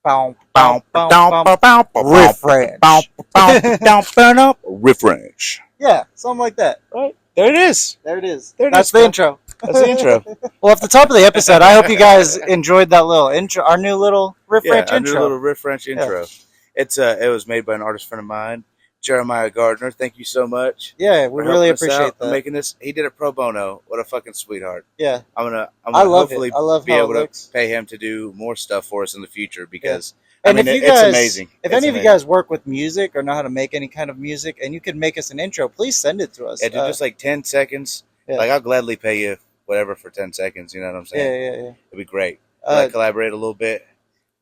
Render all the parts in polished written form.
Riff Ranch. Riff Ranch. Yeah, something like that. Right. There it is. There it is. There it That's is, the bro. intro. That's the intro. Well, at the top of the episode, I hope you guys enjoyed that little intro, our new little Riff Ranch Our intro. new little Riff Ranch intro. Yeah. It was made by an artist friend of mine, Jeremiah Gardner. Thank you so much. Yeah, we really appreciate that. Making this. He did it pro bono. What a fucking sweetheart. Yeah. I'm gonna I love hopefully it. I love be how able it looks. to pay him to do more stuff for us in the future because and if you guys, it's amazing. If any of you guys work with music or know how to make any kind of music and you can make us an intro, please send it to us. Yeah, just like 10 seconds. Yeah. Like I'll gladly pay you whatever for 10 seconds. You know what I'm saying? Yeah. It'd be great. Collaborate a little bit.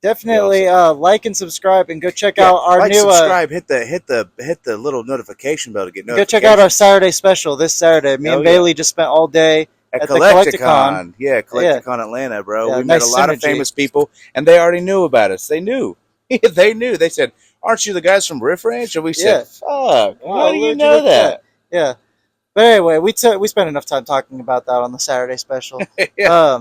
Definitely like and subscribe and go check out our new subscribe, hit the little notification bell to get notifications. Go check out our Saturday special this Saturday. Me and Bailey just spent all day at the Collecticon. Yeah, Collecticon Atlanta, bro. Yeah, we met a lot of famous people and they already knew about us. They knew. They knew. They said, "Aren't you the guys from Riff Ranch?" And we said, "Fuck, how do you know that?" Yeah. But anyway, we spent enough time talking about that on the Saturday special. Yeah.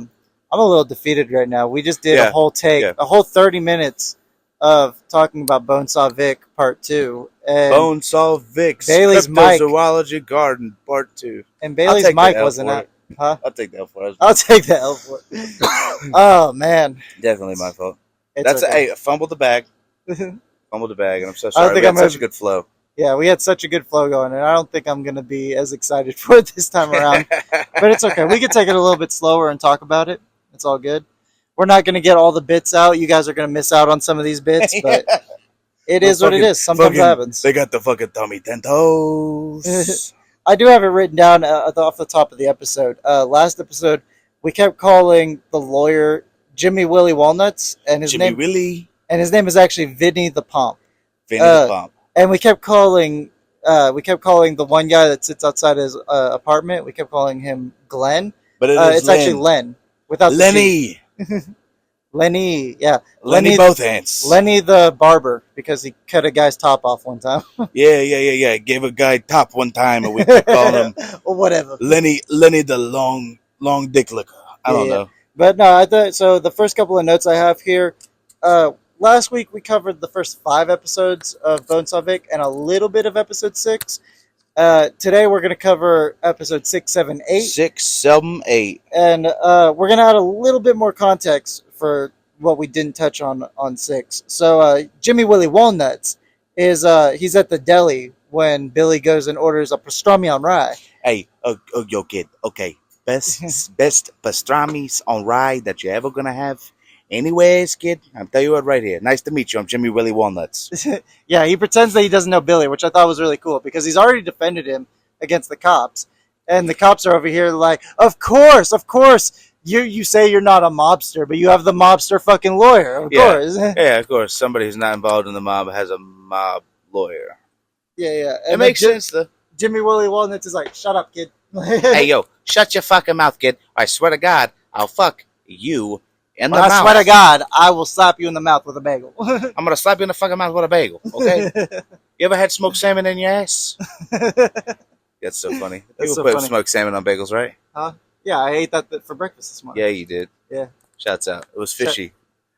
I'm a little defeated right now. We just did a whole a whole 30 minutes of talking about Bonesaw Vic Part 2. And Bonesaw Vic's Bailey's mic. Cryptozoological Garden Part 2. And Bailey's mic wasn't out. Huh? I'll take the L for it. I'll take the L for it. Oh, man. Definitely my fault. I fumbled the bag. Fumbled the bag, and I'm so sorry. We had such a good flow. Yeah, we had such a good flow going, and I don't think I'm going to be as excited for it this time around. But it's okay. We can take it a little bit slower and talk about it. It's all good. We're not going to get all the bits out. You guys are going to miss out on some of these bits, but it is what it is. Sometimes it happens. They got the fucking tummy tentos. I do have it written down off the top of the episode. Last episode, we kept calling the lawyer Jimmy Willie Walnuts, and his name is actually Vinny the Pomp. Vinny the Pomp. And we kept calling the one guy that sits outside his apartment. We kept calling him Glenn, but it's actually Len without Lenny. Lenny, yeah, Lenny both hands. Lenny the barber, because he cut a guy's top off one time. Yeah. Gave a guy top one time, and we kept calling him or whatever. Lenny the long dick licker. I don't know. But no, I thought so. The first couple of notes I have here. Last week we covered the first 5 episodes of Bonesaw Vic and a little bit of episode 6. Today we're going to cover episode 6, 7, 8. 6, 7, 8. And we're going to add a little bit more context for what we didn't touch on 6. So Jimmy Willie Walnuts is he's at the deli when Billy goes and orders a pastrami on rye. Hey, yo kid, okay. Best pastrami's on rye that you're ever going to have. Anyways, kid, I'll tell you what right here. Nice to meet you. I'm Jimmy Willie Walnuts. Yeah, he pretends that he doesn't know Billy, which I thought was really cool because he's already defended him against the cops. And the cops are over here like, of course. You say you're not a mobster, but you have the mobster fucking lawyer. Of course. Yeah, of course. Somebody who's not involved in the mob has a mob lawyer. Yeah. And it makes sense, though. Jimmy Willie Walnuts is like, shut up, kid. Hey, yo, shut your fucking mouth, kid. I swear to God, I'll fuck you. I swear to God, I will slap you in the mouth with a bagel. I'm going to slap you in the fucking mouth with a bagel, okay? You ever had smoked salmon in your ass? That's so funny. People put smoked salmon on bagels, right? Huh? Yeah, I ate that for breakfast this morning. Yeah, you did. Yeah. Shouts out. It was fishy.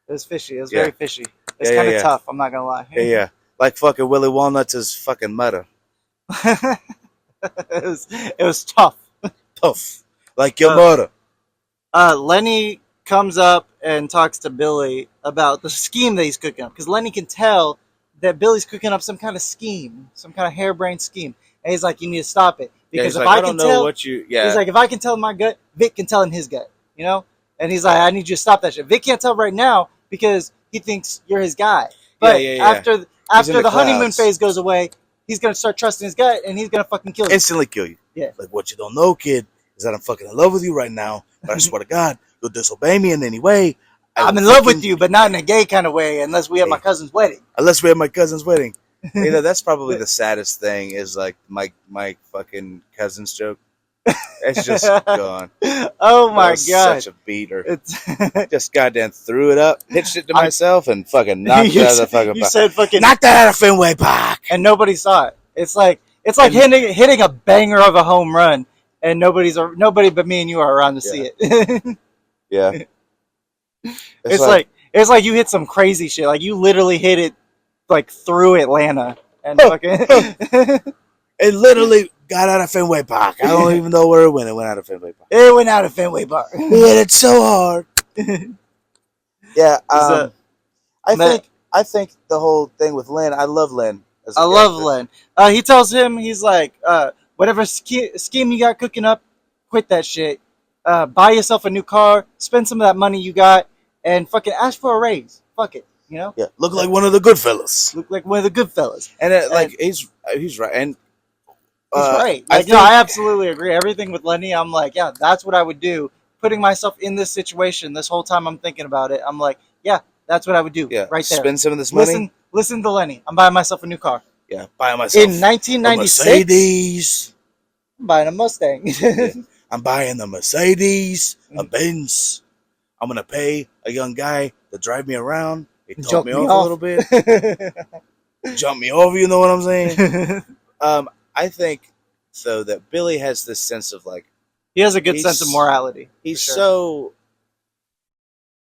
It was fishy. It was very fishy. It's kind of tough, I'm not going to lie. Yeah. Like fucking Willie Walnuts is fucking mudder. It was tough. Tough. Like your mother. Lenny comes up and talks to Billy about the scheme that he's cooking up, because Lenny can tell that Billy's cooking up some kind of scheme, some kind of harebrained scheme, and he's like, "You need to stop it because if I can tell, he's like, if I can tell in my gut, Vic can tell in his gut, you know." And he's like, "I need you to stop that shit." Vic can't tell right now because he thinks you're his guy, but after the honeymoon phase goes away, he's gonna start trusting his gut, and he's gonna fucking kill you, instantly kill you. Yeah, like what you don't know, kid, is that I'm fucking in love with you right now, but I swear to God, you'll disobey me in any way. I'm in love with you, but not in a gay kind of way, unless we have my cousin's wedding. You know, that's probably the saddest thing is like my fucking cousin's joke. It's just gone. Oh my God. Such a beater. Just goddamn threw it up, pitched it to myself, and fucking knocked it out of the fucking You said fucking knocked that out of Fenway Park. And nobody saw it. It's like hitting a banger of a home run, and nobody but me and you are around to see it. Yeah. It's like It's like you hit some crazy shit. Like you literally hit it like through Atlanta and fucking. It literally got out of Fenway Park. I don't even know where it went. It went out of Fenway Park. It went out of Fenway Park. We hit it so hard. Yeah, I think the whole thing with Lynn. I love Lynn. I love Lynn. He tells him, he's like, whatever scheme you got cooking up, quit that shit. Buy yourself a new car, spend some of that money you got, and fucking ask for a raise. Fuck it, you know? Yeah, look like one of the good fellas. Look like one of the good fellas. And like he's right. And he's right. Like, I absolutely agree. Everything with Lenny, I'm like, yeah, that's what I would do. Putting myself in this situation, this whole time I'm thinking about it, I'm like, yeah, that's what I would do. Yeah, right there. Spend some of this money. Listen to Lenny. I'm buying myself a new car. Yeah, buying myself in 1996. A Mercedes. I'm buying a Mustang. Yeah. I'm buying a Mercedes, a Benz. I'm gonna pay a young guy to drive me around. He told me off a little bit. Jump me over, you know what I'm saying? I think so that Billy has this sense of like he has a good sense of morality. He's so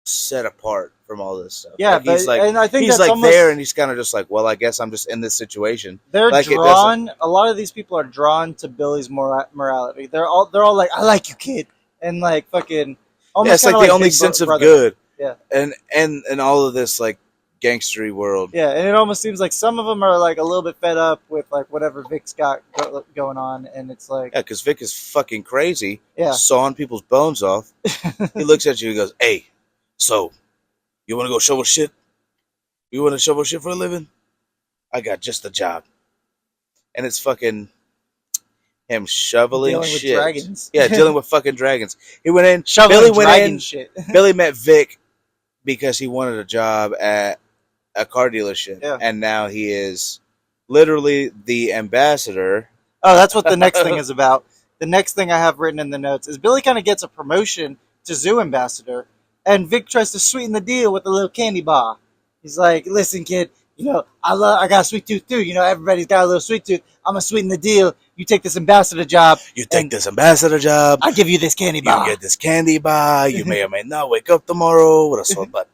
set apart from all this stuff. Yeah, like, but he's like, and I think he's that's like there, and he's kind of just like, well, I guess I'm just in this situation. They're like drawn. A lot of these people are drawn to Billy's morality. They're all like, I like you, kid, and like fucking. Yeah, it's like the only sense of good. Yeah, and all of this like gangstery world. Yeah, and it almost seems like some of them are like a little bit fed up with like whatever Vic's got going on, and it's like because Vic is fucking crazy. Yeah, sawing people's bones off. He looks at you and goes, "Hey, so you want to go shovel shit? You want to shovel shit for a living? I got just the job." And it's fucking him shoveling dealing shit. With dragons. Yeah, dealing with fucking dragons. He went in. Shoveling Billy went dragon in. Shit. Billy met Vic because he wanted a job at a car dealership, and now he is literally the ambassador. Oh, that's what the next thing is about. The next thing I have written in the notes is Billy kind of gets a promotion to zoo ambassador, and Vic tries to sweeten the deal with a little candy bar. He's like, "Listen, kid, you know I got a sweet tooth too. You know everybody's got a little sweet tooth. I'm gonna sweeten the deal. You take this ambassador job. You take this ambassador job. I give you this candy bar. You get this candy bar. You may or may not wake up tomorrow with a sore butt."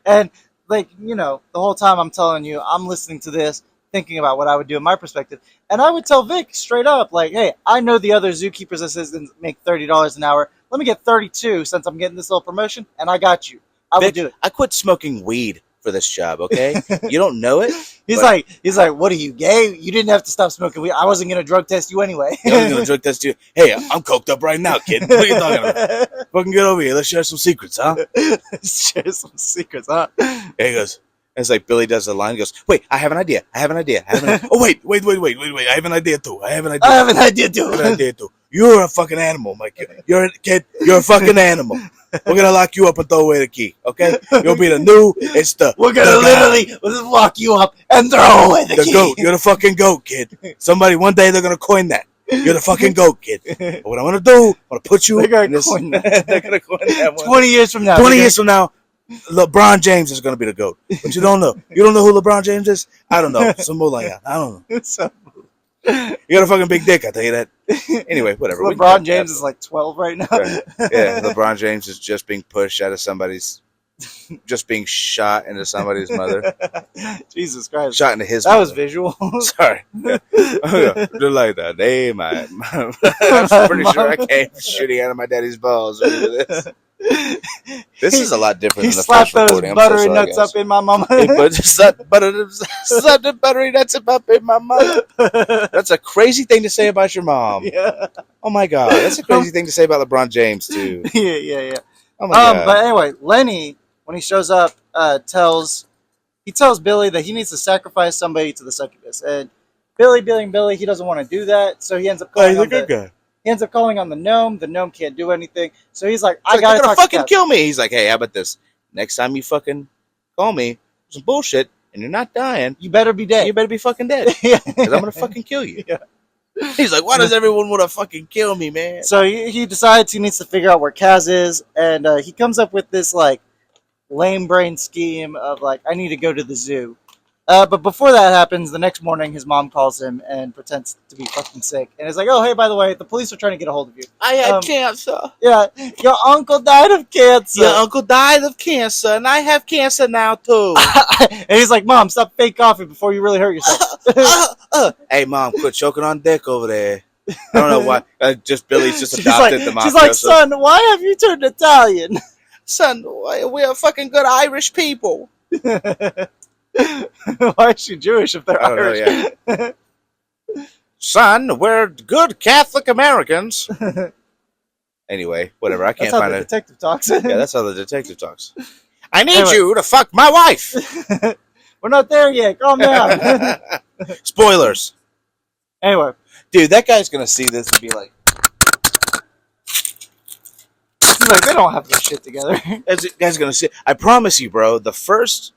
And like, you know, the whole time I'm telling you, I'm listening to this, thinking about what I would do in my perspective. And I would tell Vic straight up, like, hey, I know the other zookeepers assistants make $30 an hour. Let me get 32 since I'm getting this little promotion, and I got you. I would do it. I quit smoking weed for this job, okay? You don't know it? He's like, what are you, gay? You didn't have to stop smoking weed. I wasn't going to drug test you anyway. I wasn't going to drug test you. Hey, I'm coked up right now, kid. What are you talking about? Fucking get over here. Let's share some secrets, huh? Share some secrets, huh? Yeah, he goes, it's like Billy does the line. He goes, wait, I have an idea. Oh, wait. I have an idea, too. You're a fucking animal, Mike. You're a kid. You're a fucking animal. We're gonna lock you up and throw away the key, okay? You'll be the new. It's the. We're gonna literally lock you up and throw away the key. Goat. You're the fucking goat, kid. Somebody one day they're gonna coin that. You're the fucking goat, kid. But what I'm gonna do, I'm gonna put you. They're gonna coin that. They're gonna coin that one. 20 years from now. 20 years from now, LeBron James is gonna be the goat. But you don't know. You don't know who LeBron James is? I don't know. Some I don't know. You got a fucking big dick, I tell you that. Anyway, whatever. LeBron James is like 12 right now. Right. Yeah, LeBron James is just being pushed out of somebody's, just being shot into somebody's mother. Jesus Christ. Shot into his That mother. was visual. Sorry. They're like that. Hey, I'm pretty sure I came shooting out of my daddy's balls over this. This is a lot different than the first recording. He slapped those buttery nuts up in my mama. He put slapped the buttery nuts up in my mama. That's a crazy thing to say about your mom. Yeah. Oh my God, that's a crazy thing to say about LeBron James too. Yeah. Oh my God. But anyway, Lenny, when he shows up, tells Billy that he needs to sacrifice somebody to the succubus, and Billy, he doesn't want to do that, so he ends up calling he's a good guy. He ends up calling on the gnome. The gnome can't do anything. So he's like, I gotta talk fucking kill me. He's like, hey, how about this? Next time you fucking call me some bullshit and you're not dying, you better be dead. You better be fucking dead. Because I'm going to fucking kill you. Yeah. He's like, why does everyone want to fucking kill me, man? So he decides he needs to figure out where Kaz is. And he comes up with this like lame brain scheme of like, I need to go to the zoo. But before that happens, the next morning, his mom calls him and pretends to be fucking sick, and is like, "Oh, hey, by the way, the police are trying to get a hold of you. I had cancer. Yeah, your uncle died of cancer. Your uncle died of cancer, and I have cancer now too." And he's like, "Mom, stop fake coughing before you really hurt yourself." Hey, Mom, quit choking on dick over there. I don't know why. Billy's just She's adopted like, the mafia. she's like, "Son, why have you turned Italian?" Son, we are fucking good Irish people. Why is she Jewish if they're I don't Irish? know, yeah. Son, we're good Catholic Americans. Anyway, whatever. I can't That's how find the it. detective talks. Yeah, that's how the detective talks. I need you to fuck my wife. We're not there yet. Calm down. Spoilers. Anyway, dude, that guy's gonna see this and be like, he's like, they don't have their shit together. that guy's gonna see. I promise you, bro. The first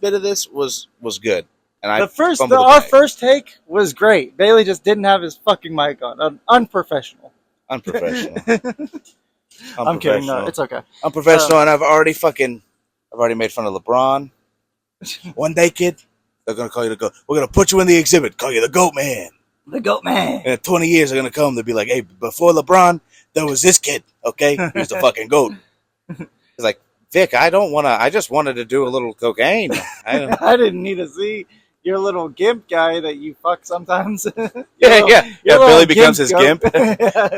bit of this was good, and our first take was great. Bailey just didn't have his fucking mic on. Unprofessional. Unprofessional. I'm kidding. No, it's okay. Unprofessional, and I've already made fun of LeBron. One day, kid, they're gonna call you the goat. We're gonna put you in the exhibit. Call you the goat man. The goat man. And in 20 years, they're gonna come. They'll be like, "Hey, before LeBron, there was this kid. Okay, he was the fucking goat." He's like, "Vic, I just wanted to do a little cocaine. I didn't need to see your little gimp guy that you fuck sometimes." Yeah. Billy becomes his goat. gimp.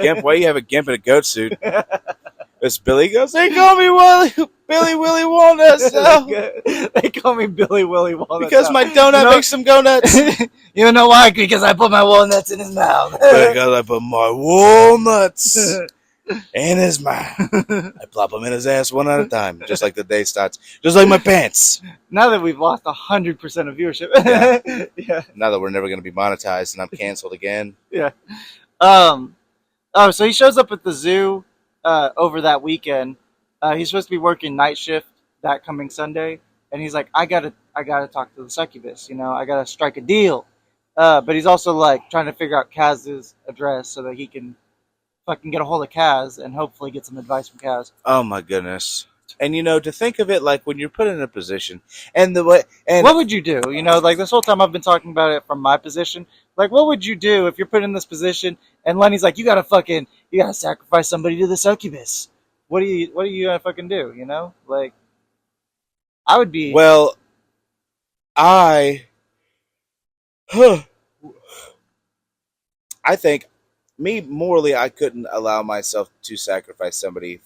Gimp, why you have a gimp in a goat suit? This Billy goes, "They call me Billy Willy Walnuts now." They call me Billy Willy Walnuts because my donut makes them go nuts. You know why? Because I put my walnuts in his mouth. Because I put my walnuts in his mouth. I plop them in his ass one at a time, just like the day starts. Just like my pants. Now that we've lost 100% of viewership. Yeah. Now that we're never going to be monetized and I'm canceled again. Yeah. So he shows up at the zoo over that weekend. He's supposed to be working night shift that coming Sunday, and he's like, I gotta talk to the succubus. You know, I gotta strike a deal. But he's also like trying to figure out Kaz's address so that he can fucking get a hold of Kaz and hopefully get some advice from Kaz. Oh my goodness. And to think of it like when you're put in a position and what would you do? Like this whole time I've been talking about it from my position. Like, what would you do if you're put in this position and Lenny's like, you gotta sacrifice somebody to the succubus? What are you gonna fucking do? Like, I would be. Well, I think me morally, I couldn't allow myself to sacrifice somebody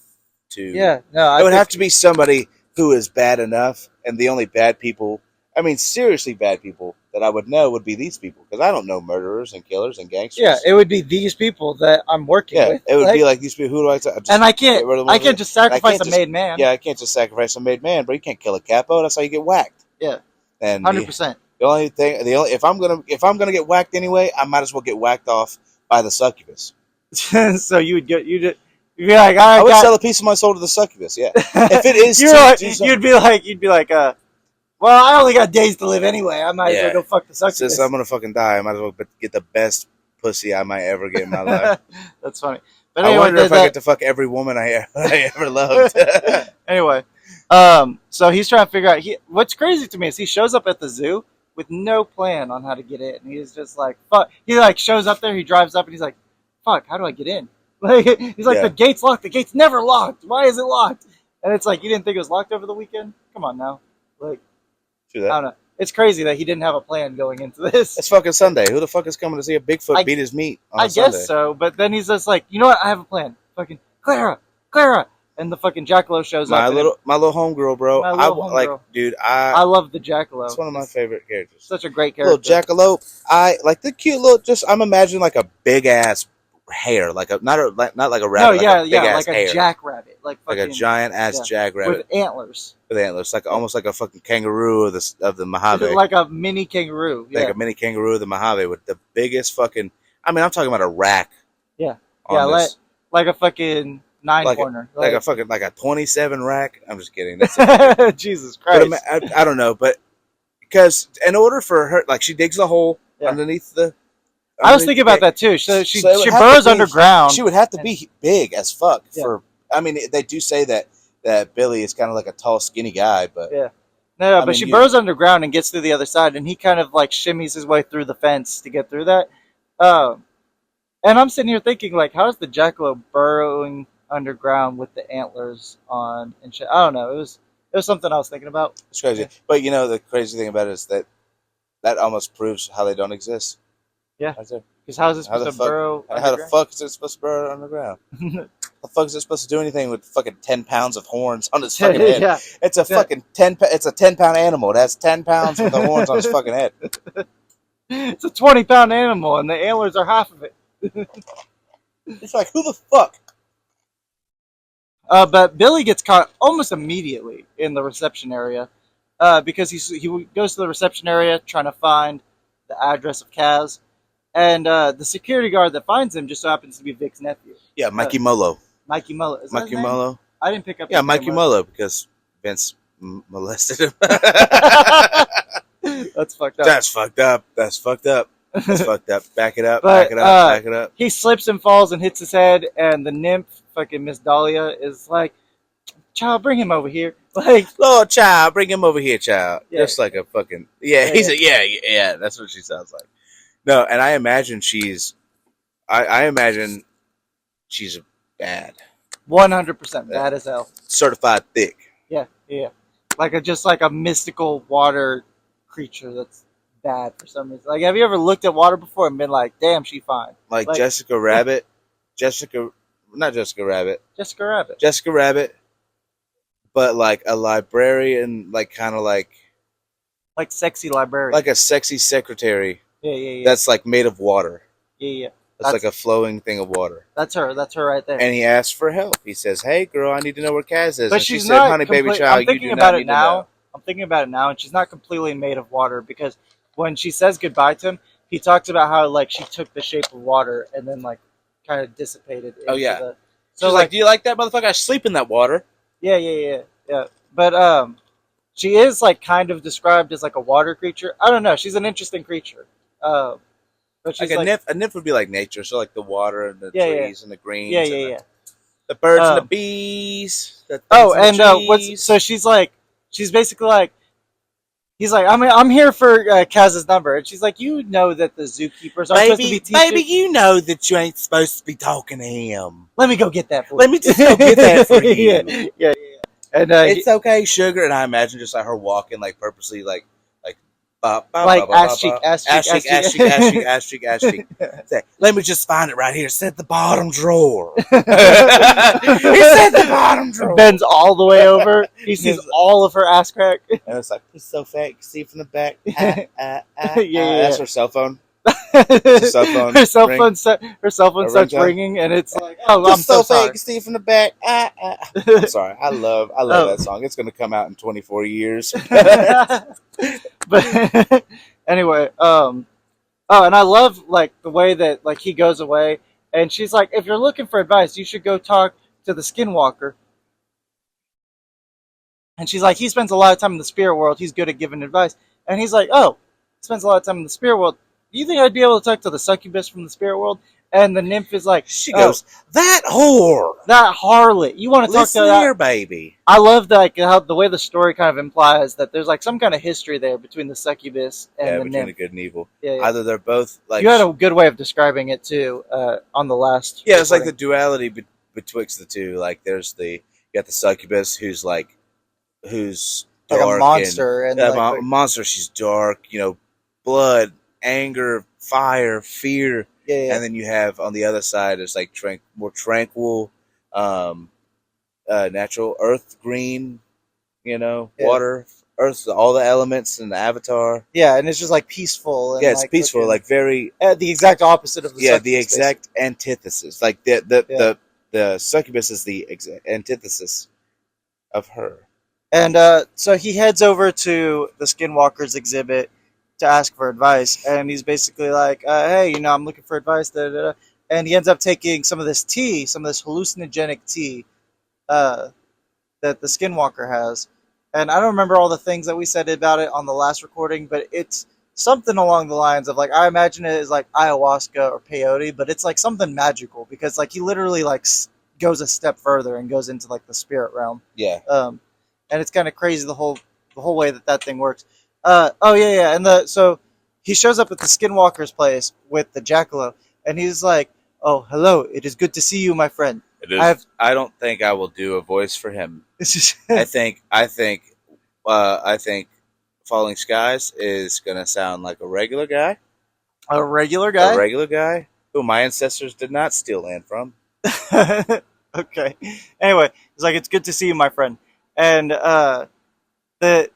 to. Yeah, no, it would have to be somebody who is bad enough, and the only bad people, I mean, seriously bad people that I would know would be these people, because I don't know murderers and killers and gangsters. Yeah, it would be these people that I'm working with. It would be like these people. Who do I? And I can't just sacrifice a made man. Yeah, I can't just sacrifice a made man, but you can't kill a capo. That's how you get whacked. Yeah, and 100%. If I'm gonna get whacked anyway, I might as well get whacked off by the succubus. So you'd be like, I would sell a piece of my soul to the succubus. Yeah, if it is, you'd be like, well, I only got days to live anyway. I might as well go fuck the succubus. Since I'm gonna fucking die, I might as well get the best pussy I might ever get in my life. That's funny. But anyway, I wonder if I get to fuck every woman I ever loved. Anyway, so he's trying to figure out. What's crazy to me is he shows up at the zoo with no plan on how to get in. He's just like, fuck. He like shows up there. He drives up and he's like, fuck. How do I get in? Like, he's like, the gate's locked. The gate's never locked. Why is it locked? And it's like, you didn't think it was locked over the weekend? Come on now. Like, I don't know. It's crazy that he didn't have a plan going into this. It's fucking Sunday. Who the fuck is coming to see a Bigfoot beat his meat on Sunday? I guess so, but then he's just like, you know what? I have a plan. Fucking Clara. And the fucking jackalope shows up. My little homegirl, bro. Dude, I love the jackalope. It's one of my favorite characters. Such a great character. Little jackalope. I like the cute little. I'm imagining like a big ass hair, like not like a rabbit. Like a jackrabbit, like a giant ass jackrabbit with antlers. Like almost like a fucking kangaroo of the Mojave. Like a mini kangaroo. Like a mini kangaroo of the Mojave with the biggest fucking. I mean, I'm talking about a rack. Yeah. Like a fucking 9-corner. Like a 27 rack. I'm just kidding. That's Jesus Christ. But I don't know, but because in order for her, like she digs the hole underneath the. I was thinking about that too. She burrows underground. She would have to be big as fuck for. I mean, they do say that Billy is kind of like a tall, skinny guy, but No, I but mean, she burrows underground and gets through the other side, and he kind of like shimmies his way through the fence to get through that. Um, and I'm sitting here thinking, like, how is the jackalope burrowing underground with the antlers on and shit? I don't know. It was something I was thinking about. it's crazy. Yeah. But you know, the crazy thing about it is that almost proves how they don't exist. Yeah. Right there. Because how is it How supposed the to fuck? burrow How the underground? fuck is it supposed to burrow underground? The fuck is it supposed to do anything with fucking 10 pounds of horns on its fucking head? Yeah. It's a fucking 10. It's a 10-pound animal. It has 10 pounds with the horns on its fucking head. It's a 20-pound animal, and the antlers are half of it. It's like, who the fuck? But Billy gets caught almost immediately in the reception area because he goes to the reception area trying to find the address of Kaz. And the security guard that finds him just so happens to be Vic's nephew. Yeah, Mikey Molo. Mikey Mullo. Is that his Mikey name? Molo. I didn't pick up. Yeah, his Mikey name Molo, because Vince molested him. That's fucked up. That's fucked up. That's fucked up. That's fucked up. Back it up. But, Back it up. Back it up. He slips and falls and hits his head, and the nymph, fucking Miss Dahlia, is like, "Child, bring him over here." Like, Lord, child, bring him over here, child. Yeah. Just like a fucking He's a yeah. That's what she sounds like. No, and I imagine I imagine she's bad, 100% bad as hell. certified thick. Yeah. Just like a mystical water creature that's bad for some reason. Like, have you ever looked at water before and been like, "Damn, she fine"? Like Jessica Rabbit, not Jessica Rabbit, Jessica Rabbit. Jessica Rabbit, but like a librarian, like kind of like Sexy librarian. like a sexy secretary. Yeah. That's like made of water. Yeah. That's like a flowing thing of water. That's her right there. And he asks for help. He says, "Hey, girl, I need to know where Kaz is." But and she's she not said, "Honey, baby child, I'm thinking you do about not it need to now. know." I'm thinking about it now, and she's not completely made of water because when she says goodbye to him, he talks about how like she took the shape of water and then like kind of dissipated. Oh, yeah. So She's like, "Do you like that, motherfucker? I sleep in that water." Yeah. But she is like kind of described as like a water creature. I don't know. She's an interesting creature. But she's Like a nymph would be like nature, so like the water and the trees and the greens. Yeah. The birds and the bees. She's basically like, he's like, I'm here for Kaz's number, and she's like, you know that the zookeepers are supposed to be teaching. Baby, you know that you ain't supposed to be talking to him. Let me go get that for you. Let me just go get that for you. Yeah. And it's okay, sugar. And I imagine just like her walking, like purposely, like ass cheek. Say, let me just find it right here. It's at the bottom drawer. It's at the bottom drawer. Bends all the way over. He sees all of her ass crack. And it's like, it's so fake. You see from the back. Yeah. That's her cell phone. Her cell phone starts ringing, and it's like, oh, I'm so sorry. Fake. See from the back. I'm sorry. I love that song. It's going to come out in 24 years. But anyway, and I love like the way that like he goes away, and she's like, if you're looking for advice, you should go talk to the Skinwalker. And she's like, he spends a lot of time in the spirit world. He's good at giving advice. And he's like, oh, he spends a lot of time in the spirit world. Do you think I'd be able to talk to the succubus from the spirit world? And the nymph is like, she goes, that whore, that harlot. You want to talk to that? Here, baby. I love that, how the way the story kind of implies that there's like some kind of history there between the succubus and the between nymph. the good and evil. Yeah. Either they're both like. You had a good way of describing it too on the last. Yeah, it's like the duality betwixt the two. Like you got the succubus who's like dark, like a monster and like, monster. She's dark, blood, anger, fire, fear. Yeah. And then you have on the other side is like more tranquil, natural earth green, water, earth, all the elements in the avatar. Yeah, and it's just like peaceful. And it's peaceful, like very the exact opposite of the succubus, the exact antithesis. Like the succubus is the antithesis of her. And so he heads over to the Skinwalker's exhibit to ask for advice, and he's basically like, hey, I'm looking for advice, and he ends up taking some of this hallucinogenic tea that the Skinwalker has, and I don't remember all the things that we said about it on the last recording, but it's something along the lines of like, I imagine it is like ayahuasca or peyote, but it's like something magical, because like he literally like goes a step further and goes into like the spirit realm. Yeah. And it's kind of crazy, the whole whole way that thing works. Oh yeah, and so he shows up at the Skinwalker's place with the jackalope, and he's like, "Oh, hello! It is good to see you, my friend." It is. I don't think I will do a voice for him. I think Falling Skies is gonna sound like a regular guy. A regular guy. A regular guy who my ancestors did not steal land from. Okay. Anyway, he's like, "It's good to see you, my friend," and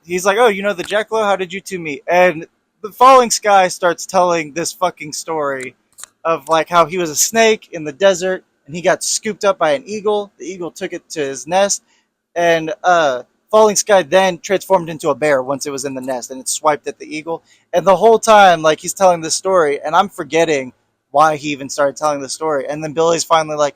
he's like, "Oh, you know the jackalope? How did you two meet?" And the Falling Sky starts telling this fucking story of like how he was a snake in the desert and he got scooped up by an eagle. The eagle took it to his nest, and Falling Sky then transformed into a bear once it was in the nest, and it swiped at the eagle. And the whole time, like, he's telling this story, and I'm forgetting why he even started telling the story. And then Billy's finally like,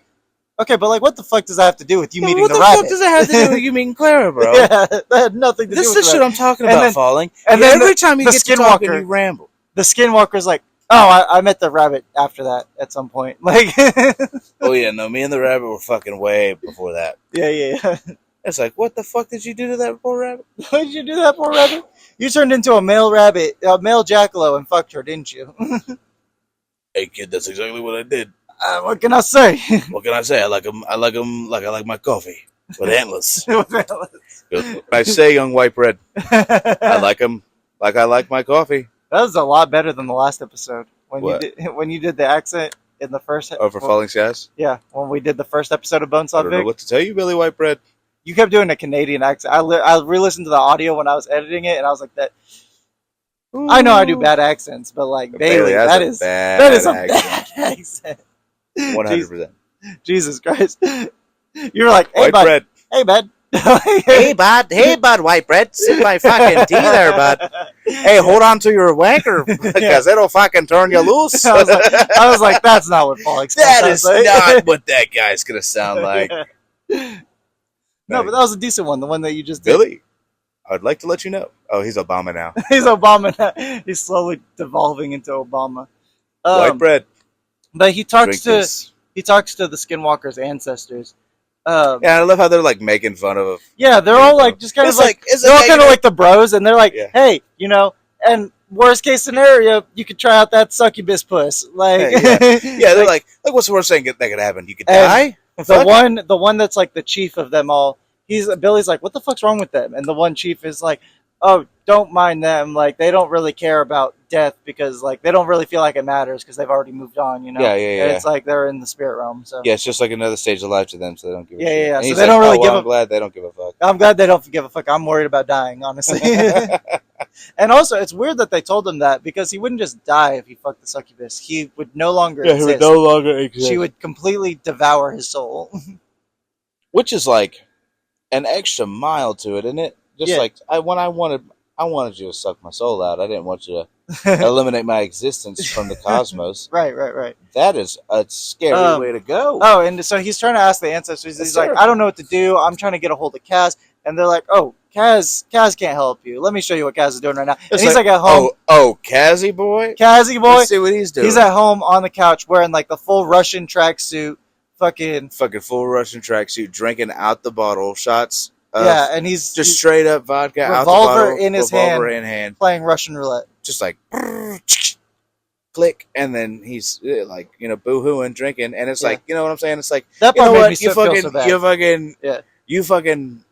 "Okay, but like, what the fuck does that have to do with you meeting the rabbit? What the fuck does that have to do with you meeting Clara, bro?" Yeah, that had nothing to do with This is the shit I'm talking about, then, Falling. And then every time you get to talking, you ramble. The Skinwalker's like, "Oh, I met the rabbit after that at some point." Like, oh yeah, no, me and the rabbit were fucking way before that. Yeah. It's like, what the fuck did you do to that poor rabbit? What did you do to that poor rabbit? You turned into a male rabbit, a male jackalope, and fucked her, didn't you? Hey kid, that's exactly what I did. What can I say? What can I say? I like them like I like my coffee with antlers. I say, young white bread, I like them like I like my coffee. That was a lot better than the last episode when What? you did the accent in the first. Oh, for Falling Skies? Yeah, when we did the first episode of BONESAW I don't know VIC. what to tell you, Billy Whitebread. You kept doing a Canadian accent. I re-listened to the audio when I was editing it, and I was like, "That." Ooh. I know I do bad accents, but like Bailey, that is a bad accent. 100%. Jesus Christ! You were like, "Hey, bud. Hey, bud. Hey, bud, white bread. Sip my fucking tea there, bud. Hey, hold on to your wanker because it'll fucking turn you loose." I was like, that's not what Falling Skies That is not what that guy's gonna sound like. No, but that was a decent one. The one that you just did. Billy, I'd like to let you know. Oh, he's Obama now. He's Obama now. He's slowly devolving into Obama. White bread. But he talks to the Skinwalker's ancestors. Yeah, I love how they're like making fun of him. Yeah, they're all like just kind of like they're all kind of like the bros, and they're like, "Hey, you know." And worst case scenario, you could try out that succubus puss. Like, yeah, they're like, what's the worst thing that could happen? You could die. The one that's like the chief of them all. Billy's like, "What the fuck's wrong with them?" And the one chief is like, "Oh, don't mind them. Like, they don't really care about death because like they don't really feel like it matters because they've already moved on, you know." Yeah. And it's like they're in the spirit realm. So yeah, it's just like another stage of life to them, so they don't give a shit. Yeah. And So they don't really give. I'm glad they don't give a fuck. I'm glad they don't give a fuck. I'm worried about dying, honestly. And also, it's weird that they told him that because he wouldn't just die if he fucked the succubus. He would no longer exist. He would no longer exist. She would completely devour his soul. Which is like an extra mile to it, isn't it? Just like I wanted you to suck my soul out. I didn't want you to eliminate my existence from the cosmos. Right. That is a scary way to go. Oh, and so he's trying to ask the ancestors. He's like, "I don't know what to do. I'm trying to get a hold of Kaz." And they're like, "Oh, Kaz can't help you. Let me show you what Kaz is doing right now." And he's like at home. Oh, Kazzy boy. Let's see what he's doing. He's at home on the couch wearing like the full Russian tracksuit, fucking full Russian tracksuit, drinking out the bottle, shots. And he's just straight up vodka, revolver out the bottle, in his hand, playing Russian roulette, just like click, and then he's like, boo-hooing, drinking, and it's like, you know what I'm saying? It's like, that part made me feel so bad. You fucking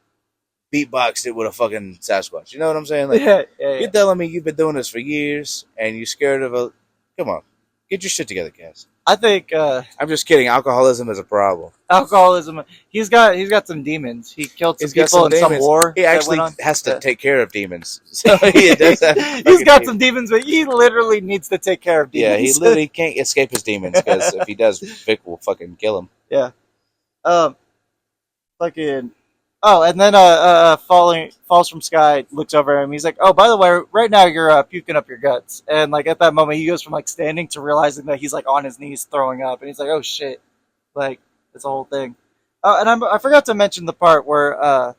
beatboxed it with a fucking Sasquatch. You know what I'm saying? Like, you're telling me you've been doing this for years, and you're scared of a... Come on. Get your shit together, Cass. I think... I'm just kidding. Alcoholism is a problem. Alcoholism. He's got some demons. He killed some people in some war. He actually has to take care of demons. So he does have He's got some demons, but he literally needs to take care of demons. Yeah, he literally can't escape his demons, because if he does, Vic will fucking kill him. Yeah. Fucking... Oh, and then Falls from Sky looks over at him. He's like, "Oh, by the way, right now you're puking up your guts." And like at that moment, he goes from like standing to realizing that he's like on his knees throwing up, and he's like, "Oh shit!" Like it's a whole thing. Oh, and I forgot to mention the part where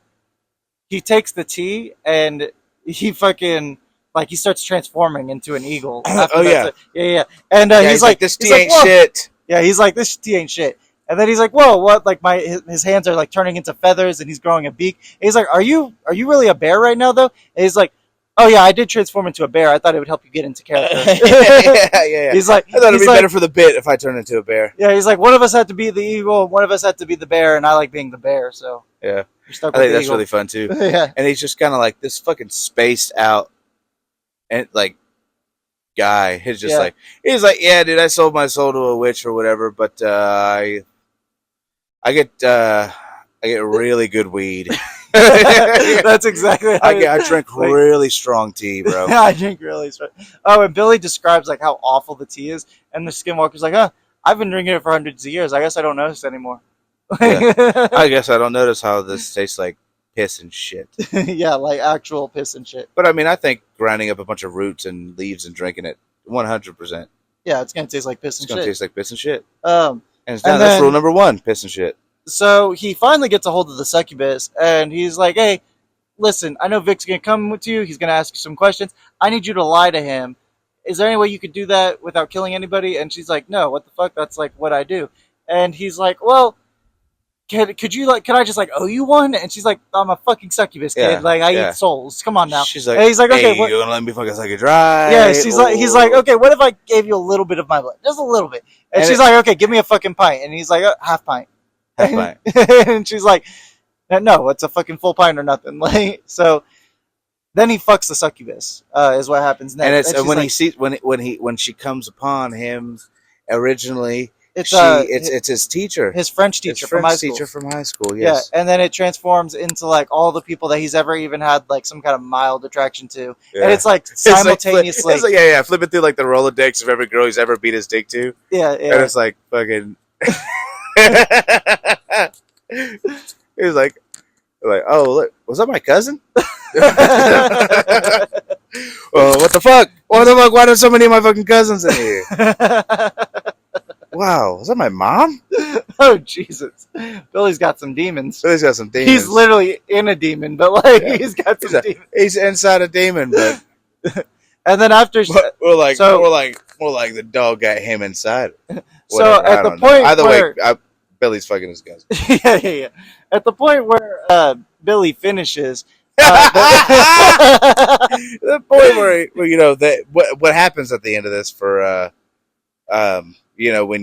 he takes the tea and he fucking like he starts transforming into an eagle. Oh yeah, yeah. And he's like, "This tea ain't shit." Yeah, he's like, "This tea ain't shit." And then he's like, whoa, what? Like his hands are like turning into feathers and he's growing a beak. And he's like, are you really a bear right now though? And he's like, oh yeah, I did transform into a bear. I thought it would help you get into character. yeah. He's like, I thought it'd be better for the bit if I turned into a bear. Yeah, he's like, one of us had to be the eagle, one of us had to be the bear, and I like being the bear. So yeah, you're stuck I with think the that's eagle. really fun too. Yeah, and he's just kind of like this fucking spaced out and like guy. He's just like yeah, dude, I sold my soul to a witch or whatever, but I get really good weed. That's exactly. I drink really strong tea, bro. I drink really strong. Oh, and Billy describes like how awful the tea is, and the skinwalker's like, I've been drinking it for hundreds of years. I guess I don't notice anymore. Yeah. I guess I don't notice how this tastes like piss and shit. Yeah, like actual piss and shit. But I mean, I think grinding up a bunch of roots and leaves and drinking it 100%. Yeah, it's gonna taste like piss and shit. It's gonna taste like piss and shit. And that's rule number 1: piss and shit. So he finally gets a hold of the succubus, and he's like, hey, listen, I know Vic's going to come with you. He's going to ask you some questions. I need you to lie to him. Is there any way you could do that without killing anybody? And she's like, no, what the fuck? That's like what I do. And he's like, well, can I just like owe you one? And she's like, I'm a fucking succubus, kid. Like, I eat souls. Come on now. She's like, and he's like, okay, hey, you gonna let me fucking suck it dry? Yeah, he's like, okay, what if I gave you a little bit of my blood? Just a little bit. And she's like, okay, give me a fucking pint. And he's like, half pint. And she's like, no, it's a fucking full pint or nothing. Like, so then he fucks the succubus, is what happens next. And when like, when she comes upon him originally, it's his teacher, his French teacher from high school. Yes. Yeah, and then it transforms into like all the people that he's ever even had like some kind of mild attraction to, and it's like simultaneously. It's like, flipping through like the Rolodex of every girl he's ever beat his dick to. Yeah. And it's like fucking. He was like, oh, look, was that my cousin? Well, what the fuck? Why are so many of my fucking cousins in here? Wow, was that my mom? Oh, Jesus. Billy's got some demons. He's He's literally in a demon, but like he's got some demons. He's inside a demon, but and then after more like the dog got him inside. So at the point either way, Billy's fucking his cousin. Yeah. At the point where Billy finishes, the point where you know that what happens at the end of this for when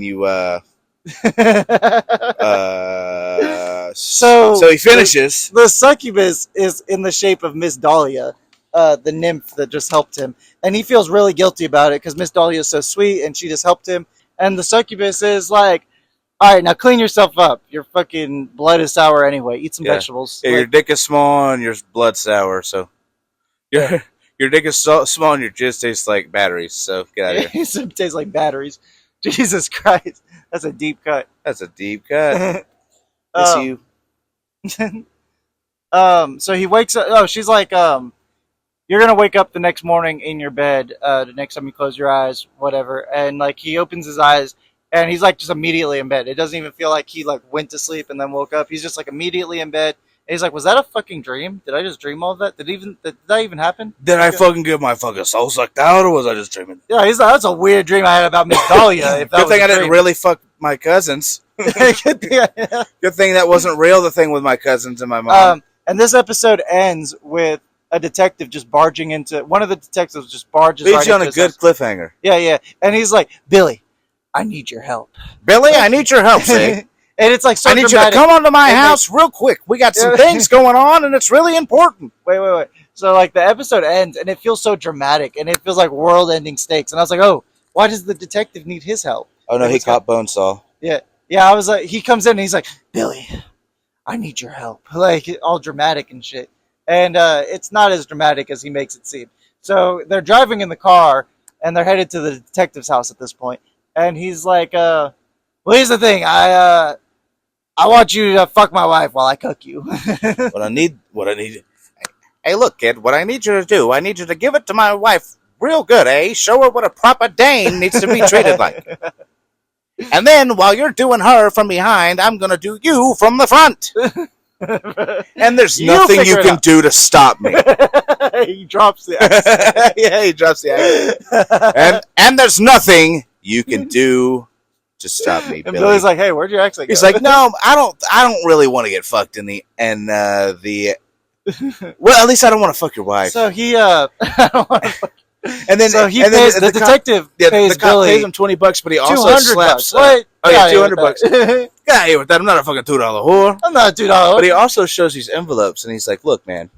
you so he finishes. The succubus is in the shape of Miss Dahlia, the nymph that just helped him, and he feels really guilty about it because Miss Dahlia is so sweet and she just helped him. And the succubus is like, all right, now clean yourself up. Your fucking blood is sour anyway. Eat some vegetables. Yeah, your dick is small and your blood's sour, so your dick is so small and your jizz tastes like batteries. So get out of here. It tastes like batteries. Jesus Christ, that's a deep cut. That's a deep cut. Miss you. So he wakes up. Oh, she's like, you're gonna wake up the next morning in your bed. The next time you close your eyes, whatever. And like he opens his eyes. And he's like just immediately in bed. It doesn't even feel like he like went to sleep and then woke up. He's just like immediately in bed. And he's like, was that a fucking dream? Did I just dream all of that? Did that even happen? Did I fucking get my fucking soul sucked out, or was I just dreaming? Yeah, he's like, that's a weird dream I had about Miss Dahlia. Good thing I didn't really fuck my cousins. Good thing that wasn't real, the thing with my cousins and my mom. And this episode ends with a detective just barging into... One of the detectives just barges Leaves you on a good cliffhanger. Yeah. And he's like, Billy, I need your help. Billy, I need your help, see? And it's like so I need dramatic. you to come onto my house real quick. We got some things going on, and it's really important. Wait. So, like, the episode ends, and it feels so dramatic, and it feels like world-ending stakes. And I was like, oh, why does the detective need his help? Oh, no, he caught Bonesaw. Yeah, I was like, he comes in, and he's like, Billy, I need your help. Like, all dramatic and shit. And it's not as dramatic as he makes it seem. So, they're driving in the car, and they're headed to the detective's house at this point. And he's like, well, here's the thing. I want you to fuck my wife while I cook you. What I need. Hey, look, kid, what I need you to do, I need you to give it to my wife real good, eh? Show her what a proper Dane needs to be treated like. And then, while you're doing her from behind, I'm going to do you from the front. And there's nothing you can do to stop me. He drops the axe. Yeah, he drops the axe. And there's nothing you can do just stop me, And Billy. Billy's like, hey, where'd your accent go? He's like, no, I don't really want to get fucked in the well, at least I don't want to fuck your wife. So he I don't want to fuck. And then so he and pays then the detective pays the cop Billy pays him $20, but he also slaps. What? Oh yeah, $200. $200. Get out of here with that! I'm not a fucking $2 whore. I'm not $2. But he also shows these envelopes, and he's like, "Look, man,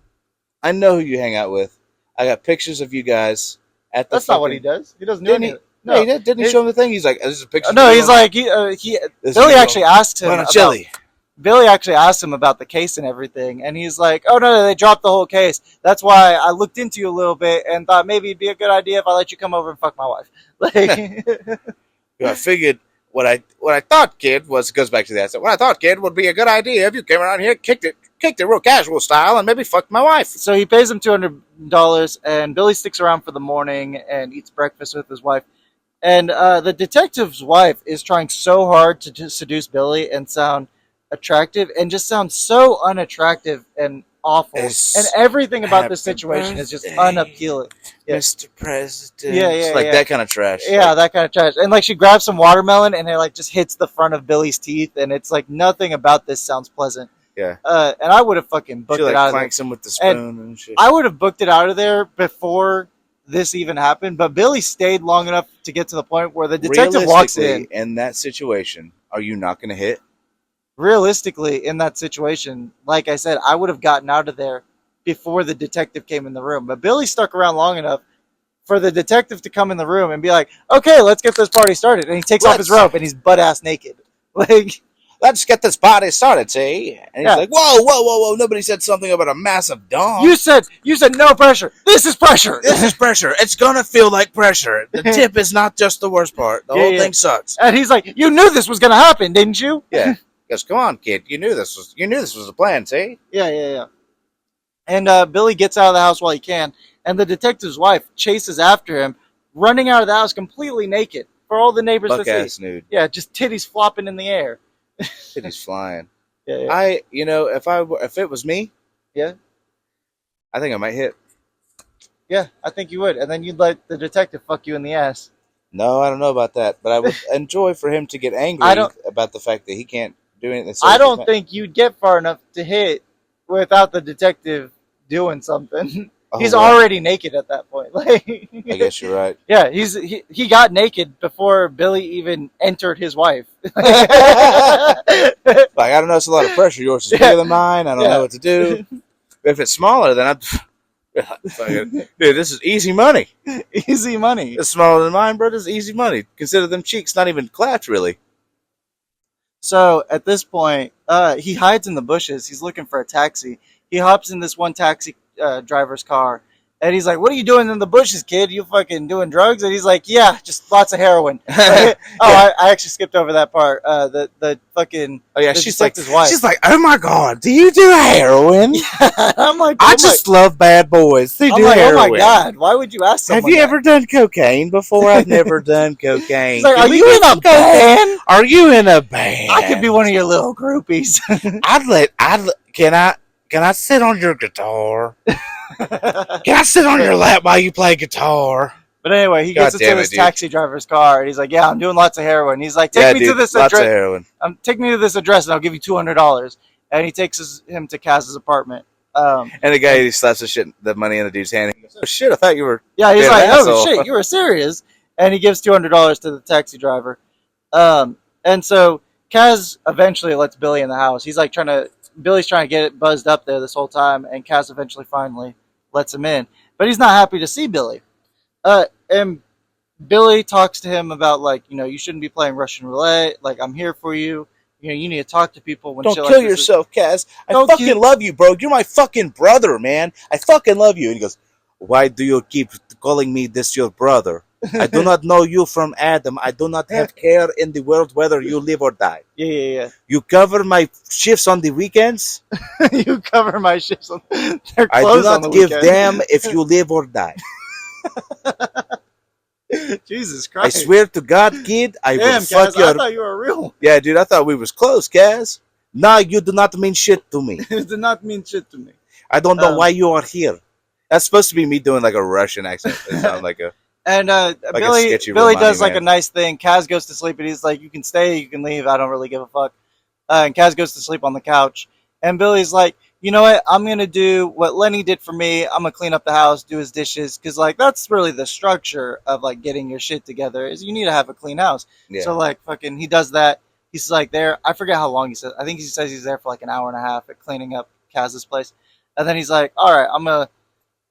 I know who you hang out with. I got pictures of you guys at the." That's not what he does. He doesn't do anything. No, he did. Didn't he show him the thing? He's like, "This is a picture." No, he's like Billy actually asked him about. Billy actually asked him about the case and everything, and he's like, "Oh no, they dropped the whole case. That's why I looked into you a little bit and thought maybe it'd be a good idea if I let you come over and fuck my wife." Like, I figured what I thought, kid, was it goes back to that. So what I thought, kid, would be a good idea if you came around here, kicked it real casual style, and maybe fucked my wife. So he pays him $200, and Billy sticks around for the morning and eats breakfast with his wife. And the detective's wife is trying so hard to seduce Billy and sound attractive, and just sounds so unattractive and awful. And everything about this situation is just unappealing. Yeah. Mr. President. Yeah, it's like that kind of trash. Yeah, that kind of trash. And like she grabs some watermelon and it like just hits the front of Billy's teeth, and it's like nothing about this sounds pleasant. Yeah. And I would have fucking booked it out of there. Clanks him with the spoon and shit. I would have booked it out of there before this even happened, but Billy stayed long enough to get to the point where the detective walks in. In that situation, are you not going to hit? Realistically, in that situation, like I said, I would have gotten out of there before the detective came in the room. But Billy stuck around long enough for the detective to come in the room and be like, "Okay, let's get this party started." And he takes off his robe and he's butt ass naked. Like, let's get this party started, see? And he's like, whoa. Nobody said something about a massive dong. You said no pressure. This is pressure. This is pressure. It's gonna feel like pressure. The tip is not just the worst part. The whole thing sucks. And he's like, "You knew this was gonna happen, didn't you?" Yeah. Because come on, kid, you knew this was the plan, see? Yeah. And Billy gets out of the house while he can, and the detective's wife chases after him, running out of the house completely naked for all the neighbors to see. Buck-ass nude. Yeah, just titties flopping in the air. Titties flying. Yeah. If it was me, yeah, I think I might hit. Yeah, I think you would, and then you'd let the detective fuck you in the ass. No, I don't know about that, but I would enjoy for him to get angry about the fact that he can't do anything. I don't think you'd get far enough to hit without the detective doing something. He's already naked at that point. Like, I guess you're right. Yeah, he got naked before Billy even entered his wife. Like, I don't know, it's a lot of pressure. Yours is bigger than mine. I don't know what to do. If it's smaller, then dude, this is easy money. Easy money. It's smaller than mine, bro. This is easy money. Consider them cheeks not even clapped, really. So at this point, he hides in the bushes. He's looking for a taxi. He hops in this one taxi driver's car, and he's like, "What are you doing in the bushes, kid? You fucking doing drugs?" And he's like, "Yeah, just lots of heroin." I actually skipped over that part. The fucking she's like his wife. She's like, "Oh my god, do you do heroin?" Yeah, I'm like, I just love bad boys. They do heroin. Oh my god, why would you ask someone? Have you ever done cocaine before? I've never done cocaine. He's like, are you in a band? Are you in a band? I could be one of your little groupies. Can I sit on your guitar? Can I sit on your lap while you play guitar? But anyway, he gets into this taxi driver's car, and he's like, "Yeah, I'm doing lots of heroin." He's like, "Take me to this address. Take me to this address, and I'll give you $200." And he takes him to Kaz's apartment. And the guy, he slaps the money in the dude's hand. He goes, "Oh shit, I thought you were." Yeah, he's like, "Oh shit, you were serious." And he gives $200 to the taxi driver. And so Kaz eventually lets Billy in the house. He's like Billy's trying to get it buzzed up there this whole time, and Kaz eventually finally lets him in. But he's not happy to see Billy. And Billy talks to him about, like, you shouldn't be playing Russian roulette. Like, I'm here for you. You need to talk to people when don't shit kill like yourself, Kaz. I fucking love you, bro. You're my fucking brother, man. I fucking love you. And he goes, "Why do you keep calling me this your brother? I do not know you from Adam. I do not have care in the world whether you live or die." Yeah. You cover my shifts on the weekends? You cover my shifts on I do not give damn if you live or die. Jesus Christ. I swear to God, kid, I will fuck your... I thought you were real. Yeah, dude, I thought we was close, Kaz. No, you do not mean shit to me. You do not mean shit to me. I don't know why you are here. That's supposed to be me doing like a Russian accent. It sounds like a... And Like Billy does like a nice thing. Kaz goes to sleep, and he's like, "You can stay, you can leave. I don't really give a fuck." And Kaz goes to sleep on the couch, and Billy's like, "You know what? I'm gonna do what Lenny did for me. I'm gonna clean up the house, do his dishes, because like that's really the structure of like getting your shit together. Is you need to have a clean house. Yeah. So like fucking, he does that. He's like there. I forget how long he says. I think he says he's there for like an hour and a half at cleaning up Kaz's place, and then he's like, "All right, I'm gonna